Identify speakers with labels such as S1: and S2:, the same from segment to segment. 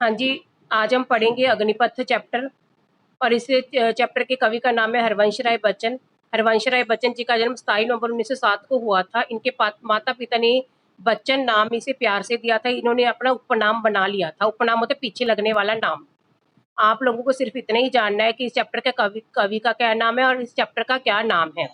S1: हाँ जी, आज हम पढ़ेंगे अग्निपथ चैप्टर और इस चैप्टर के कवि का नाम है हरवंश राय बच्चन। हरवंश राय बच्चन जी का जन्म 27 नवंबर 1907 को हुआ था। इनके माता पिता ने बच्चन नाम इसे प्यार से दिया था। इन्होंने अपना उपनाम बना लिया था। उपनाम होता है पीछे लगने वाला नाम। आप लोगों को सिर्फ इतना ही जानना है कि इस चैप्टर का कवि का क्या नाम है और इस चैप्टर का क्या नाम है।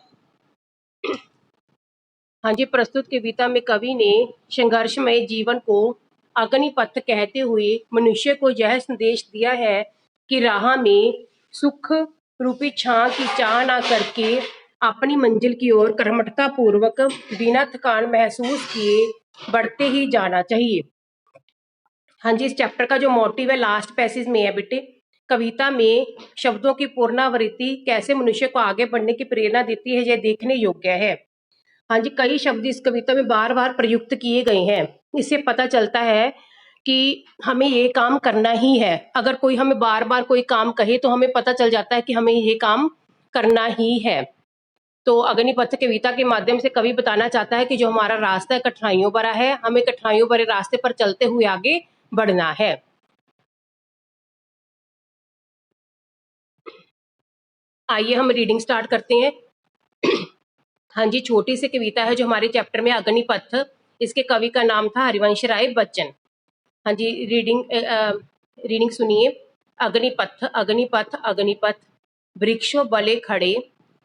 S1: हाँ जी, प्रस्तुत कविता में कवि ने संघर्षमय जीवन को अग्निपथ कहते हुए मनुष्य को यह संदेश दिया है कि राह में सुख रूपी छां की चाह ना करके अपनी मंजिल की ओर कर्मठता पूर्वक बिना थकान महसूस किए बढ़ते ही जाना चाहिए। हाँ जी, इस चैप्टर का जो मोटिव है लास्ट पैसेज में है बेटे। कविता में शब्दों की पुनरावृत्ति कैसे मनुष्य को आगे बढ़ने की प्रेरणा देती है, यह देखने योग्य है। हाँ जी, कई शब्द इस कविता में बार बार प्रयुक्त किए गए हैं। इससे पता चलता है कि हमें ये काम करना ही है। अगर कोई हमें बार बार कोई काम कहे तो हमें पता चल जाता है कि हमें ये काम करना ही है। तो अग्निपथ कविता के माध्यम से कवि बताना चाहता है कि जो हमारा रास्ता है कठिनाइयों भरा है, हमें कठिनाइयों भरे रास्ते पर चलते हुए आगे बढ़ना है। आइए हम रीडिंग स्टार्ट करते हैं। हाँ जी, छोटी सी कविता है जो हमारे चैप्टर में अग्निपथ। इसके कवि का नाम था हरिवंश राय बच्चन। हाँ जी, रीडिंग सुनिए। अग्निपथ अग्निपथ अग्निपथ, वृक्षों बले खड़े,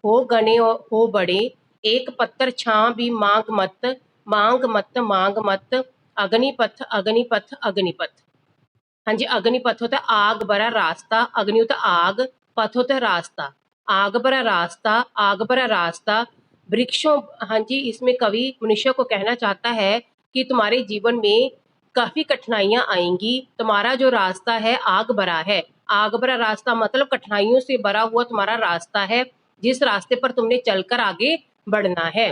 S1: हो गने हो बड़े, एक पत्थर छां भी मांग मत, मांग मत मांग मत, अग्निपथ अग्निपथ अग्निपथ। हाँ जी, अग्निपथ होता है आग भरा रास्ता। अग्नि होता है आग, पथ होता है रास्ता। आग भरा रास्ता, आग भरा रास्ता, वृक्षों। हाँ जी, इसमें कवि मनुष्य को कहना चाहता है कि तुम्हारे जीवन में काफी कठिनाइयां आएंगी। तुम्हारा जो रास्ता है आग भरा है। आग भरा रास्ता मतलब कठिनाइयों से भरा हुआ तुम्हारा रास्ता है, जिस रास्ते पर तुमने चलकर आगे बढ़ना है।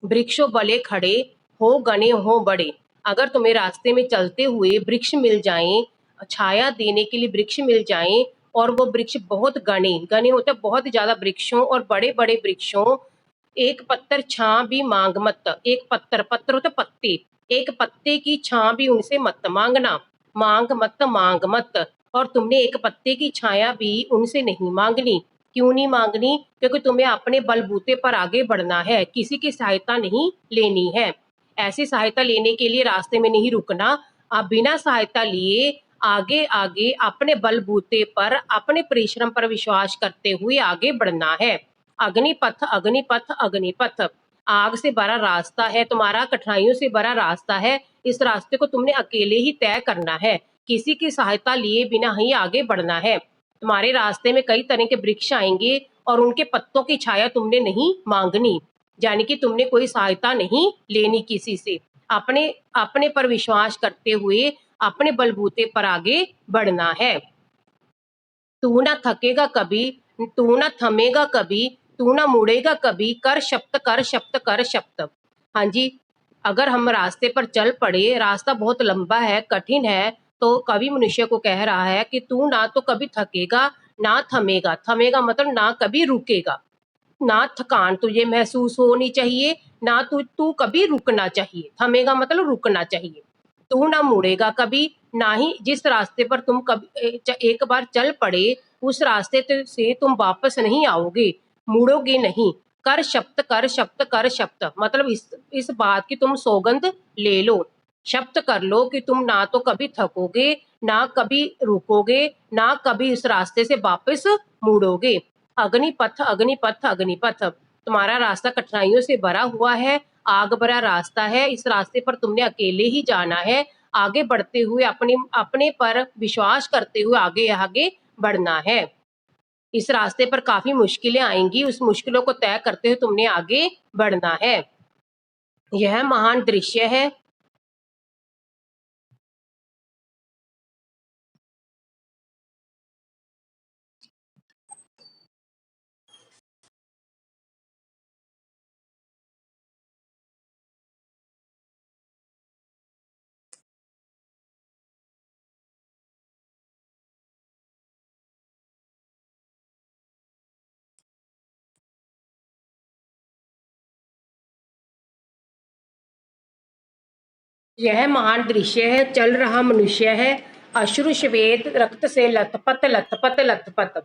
S1: वृक्षों बले खड़े, हो घने हो बड़े। अगर तुम्हें रास्ते में चलते हुए वृक्ष मिल जाएं, छाया देने के लिए वृक्ष मिल जाएं, और वो वृक्ष बहुत घने घने होते हैं, बहुत ज्यादा वृक्षों और बड़े बड़े वृक्षों, एक पत्थर छां भी मांग मत। एक पत्थर, पत्थर होता पत्ते, एक पत्ते की छां भी उनसे मत मांगना। मांग मत मांग मत, और तुमने एक पत्ते की छाया भी उनसे नहीं मांगनी। क्यों नहीं मांगनी? क्योंकि तुम्हें अपने बलबूते पर आगे बढ़ना है, किसी की सहायता नहीं लेनी है। ऐसी सहायता लेने के लिए रास्ते में नहीं रुकना। आप बिना सहायता लिए आगे आगे अपने बलबूते पर, अपने परिश्रम पर विश्वास करते हुए आगे बढ़ना है। अग्निपथ अग्निपथ अग्निपथ, आग से भरा रास्ता है तुम्हारा, कठिनाइयों से भरा रास्ता है। इस रास्ते को तुमने अकेले ही तय करना है, किसी की सहायता लिए बिना ही आगे बढ़ना है। तुम्हारे रास्ते में कई तरह के वृक्ष आएंगे और उनके पत्तों की छाया तुमने नहीं मांगनी, यानी कि तुमने कोई सहायता नहीं लेनी किसी से। अपने अपने पर विश्वास करते हुए अपने बलबूते पर आगे बढ़ना है। तू ना थकेगा कभी, तू ना थमेगा कभी, तू ना मुड़ेगा कभी, कर शब्द कर शब्द कर शब्द। हाँ जी, अगर हम रास्ते पर चल पड़े, रास्ता बहुत लंबा है, कठिन है, तो कवि मनुष्य को कह रहा है कि तू ना तो कभी थकेगा, ना थमेगा। थमेगा मतलब ना कभी रुकेगा। ना थकान तुझे महसूस होनी चाहिए, ना तू तू कभी रुकना चाहिए। थमेगा मतलब रुकना चाहिए। तू ना मुड़ेगा कभी, ना ही जिस रास्ते पर तुम कभी एक बार चल पड़े, उस रास्ते से तुम वापस नहीं आओगे, मुड़ोगे नहीं। कर शब्द कर शब्द कर शब्द, मतलब इस बात की तुम सौगंध ले लो, शब्द कर लो कि तुम ना तो कभी थकोगे, ना कभी रुकोगे, ना कभी इस रास्ते से वापस मुड़ोगे। अग्निपथ अग्निपथ अग्निपथ, तुम्हारा रास्ता कठिनाइयों से भरा हुआ है, आग भरा रास्ता है। इस रास्ते पर तुमने अकेले ही जाना है। आगे बढ़ते हुए अपने अपने पर विश्वास करते हुए आगे आगे बढ़ना है। इस रास्ते पर काफी मुश्किलें आएंगी, उस मुश्किलों को तय करते हुए तुमने आगे बढ़ना है। यह महान दृश्य है। यह महान दृश्य है, चल रहा मनुष्य है, अश्रु श्वेत रक्त से लथपथ लथपथ लथपथ।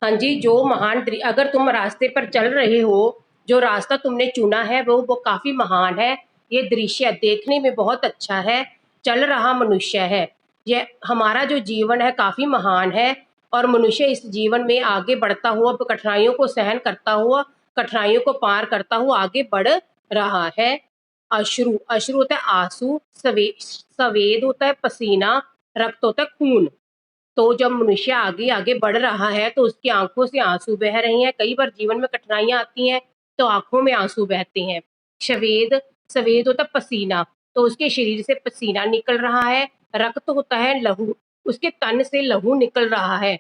S1: हाँ जी, जो महान अगर तुम रास्ते पर चल रहे हो, जो रास्ता तुमने चुना है वो काफी महान है। ये दृश्य देखने में बहुत अच्छा है। चल रहा मनुष्य है। ये हमारा जो जीवन है काफी महान है। और मनुष्य इस जीवन में आगे बढ़ता हुआ, कठिनाइयों को सहन करता हुआ, कठिनाइयों को पार करता हुआ आगे बढ़ रहा है। अश्रु, अश्रु होता है आंसू, सवेद होता है पसीना, रक्त होता है खून। तो जब मनुष्य आगे आगे बढ़ रहा है तो उसकी आंखों से आंसू बह रहे हैं। कई बार जीवन में कठिनाइयां आती हैं तो आंखों में आंसू बहते हैं। सवेद, सवेद होता है पसीना, तो उसके शरीर से पसीना निकल रहा है। रक्त होता है लहू, उसके तन से लहू निकल रहा है।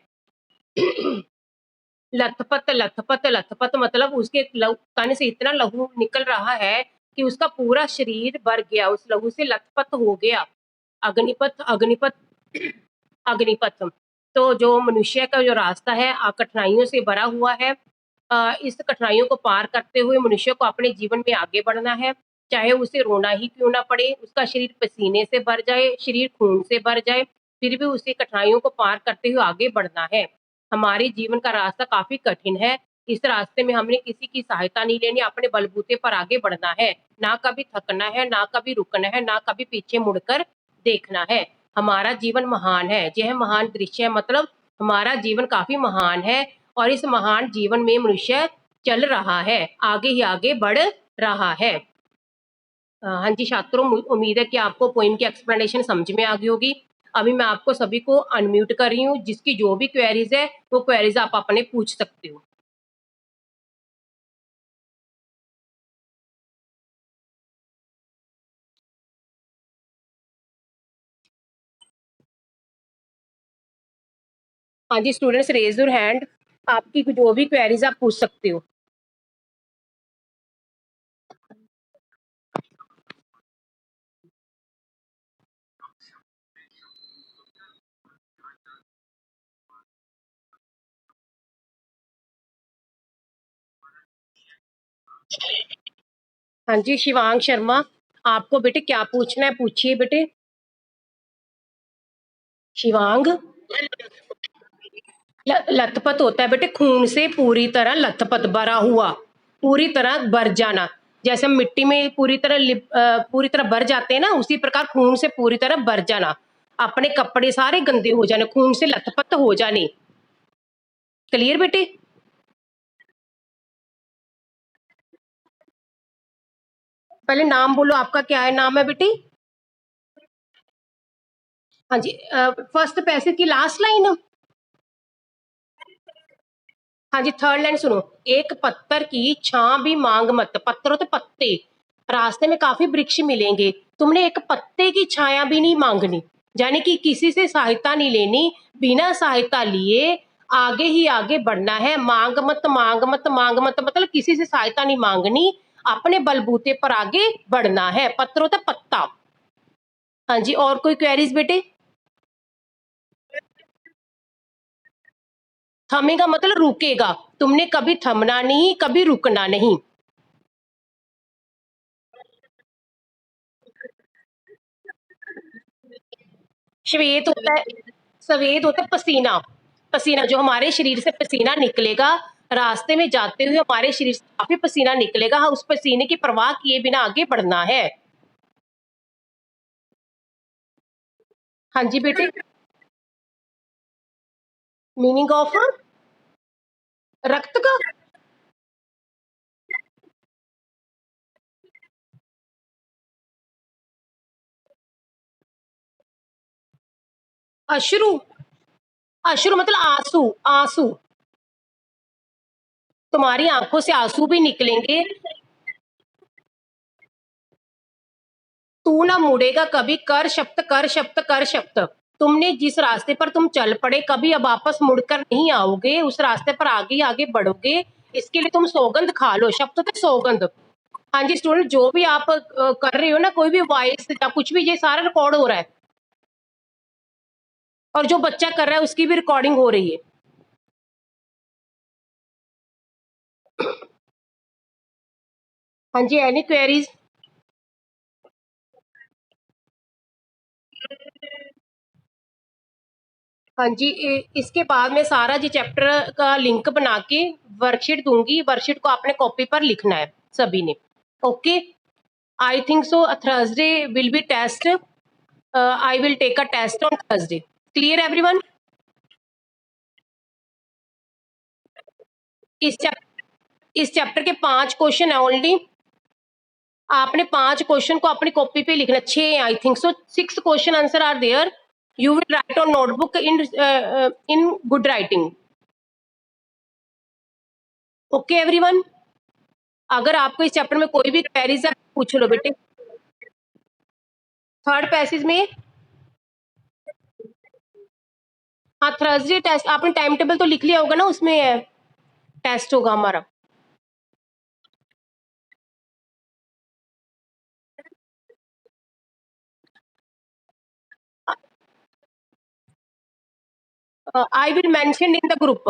S1: लथपथ लथपथ लथपथ मतलब उसके तन से इतना लहू निकल रहा है कि उसका पूरा शरीर भर गया, उस लहू से लथपथ हो गया। अग्निपथ, अग्निपथ, अग्निपथ। तो जो मनुष्य का जो रास्ता है कठिनाइयों से भरा हुआ है। इस कठिनाइयों को पार करते हुए मनुष्य को अपने जीवन में आगे बढ़ना है। चाहे उसे रोना ही क्यों ना पड़े, उसका शरीर पसीने से भर जाए, शरीर खून से भर जाए, फिर भी उसे कठिनाइयों को पार करते हुए आगे बढ़ना है। हमारे जीवन का रास्ता काफी कठिन है। इस रास्ते में हमने किसी की सहायता नहीं लेनी, अपने बलबूते पर आगे बढ़ना है। ना कभी थकना है, ना कभी रुकना है, ना कभी पीछे मुड़कर देखना है। हमारा जीवन महान है। यह महान दृश्य है, मतलब हमारा जीवन काफी महान है। और इस महान जीवन में मनुष्य चल रहा है, आगे ही आगे बढ़ रहा है। हाँ जी छात्रों, उम्मीद है कि आपको पोइम की एक्सप्लेनेशन समझ में आ गई होगी। अभी मैं आपको सभी को अनम्यूट कर रही हूँ। जिसकी जो भी क्वेरीज है वो क्वेरीज आप अपने पूछ सकते हो। हाँ जी स्टूडेंट्स, रेज योर हैंड। आपकी जो भी क्वेरीज आप पूछ सकते हो। हाँ जी शिवांग शर्मा, आपको बेटे क्या पूछना है, पूछिए बेटे। शिवांग, लथपथ होता है बेटे खून से पूरी तरह लथपथ, भरा हुआ, पूरी तरह भर जाना। जैसे हम मिट्टी में पूरी तरह पूरी तरह भर जाते हैं ना, उसी प्रकार खून से पूरी तरह भर जाना। अपने कपड़े सारे गंदे हो जाने, खून से लथपथ हो जाने। क्लियर बेटे? पहले नाम बोलो, आपका क्या है, नाम है बेटी? हाँ जी, फर्स्ट पैसेज की लास्ट लाइन। हाँ जी थर्ड लाइन सुनो। एक पत्थर की छां भी मांग मत, पत्थर होते पत्ते, रास्ते में काफी वृक्ष मिलेंगे, तुमने एक पत्ते की छाया भी नहीं मांगनी। यानी कि किसी से सहायता नहीं लेनी, बिना सहायता लिए आगे ही आगे बढ़ना है। मांग मत मांग मत मांग मत मतलब किसी से सहायता नहीं मांगनी, अपने बलबूते पर आगे बढ़ना है। पत्थर होता पत्ता। हाँ जी, और कोई क्वेरीज बेटे? थमेगा मतलब रुकेगा, तुमने कभी थमना नहीं, कभी रुकना नहीं। श्वेत होता है, सफेद होता है पसीना, पसीना जो हमारे शरीर से पसीना निकलेगा, रास्ते में जाते हुए हमारे शरीर से काफी पसीना निकलेगा, हाँ उस पसीने की परवाह किए बिना आगे बढ़ना है। हाँ जी बेटे। मीनिंग ऑफ रक्त का? अश्रु, अश्रु मतलब आंसू, आंसू। तुम्हारी आंखों से आंसू भी निकलेंगे। तू ना मुड़ेगा कभी, कर शब्द कर शब्द कर शब्द। तुमने जिस रास्ते पर तुम चल पड़े, कभी अब वापस मुड़कर नहीं आओगे, उस रास्ते पर आगे ही आगे बढ़ोगे। इसके लिए तुम सौगंध खा लो, शब्द होता है सौगंध। हाँ जी स्टूडेंट, जो भी आप कर रहे हो ना, कोई भी वॉइस या कुछ भी, ये सारा रिकॉर्ड हो रहा है। और जो बच्चा कर रहा है उसकी भी रिकॉर्डिंग हो रही है। हाँ जी, एनी क्वेरीज? हाँ जी, इसके बाद मैं सारा जी चैप्टर का लिंक बना के वर्कशीट दूंगी। वर्कशीट को आपने कॉपी पर लिखना है सभी ने। Okay, I think so Thursday will be test. I will take a test on Thursday. Clear everyone? इस चैप्टर के 5 क्वेश्चन है ओनली। आपने 5 क्वेश्चन को अपनी कॉपी पे लिखना, 6 I think so 6 question answer are there. You will write on notebook in good writing. Okay everyone? अगर आपको इस चैप्टर में कोई भी क्वेरीज है पूछ लो बेटे। थर्ड पैसेज में हाँ थर्सडे टेस्ट, आपने टाइम टेबल तो लिख लिया होगा ना, उसमें है टेस्ट होगा हमारा। I will mention in the group.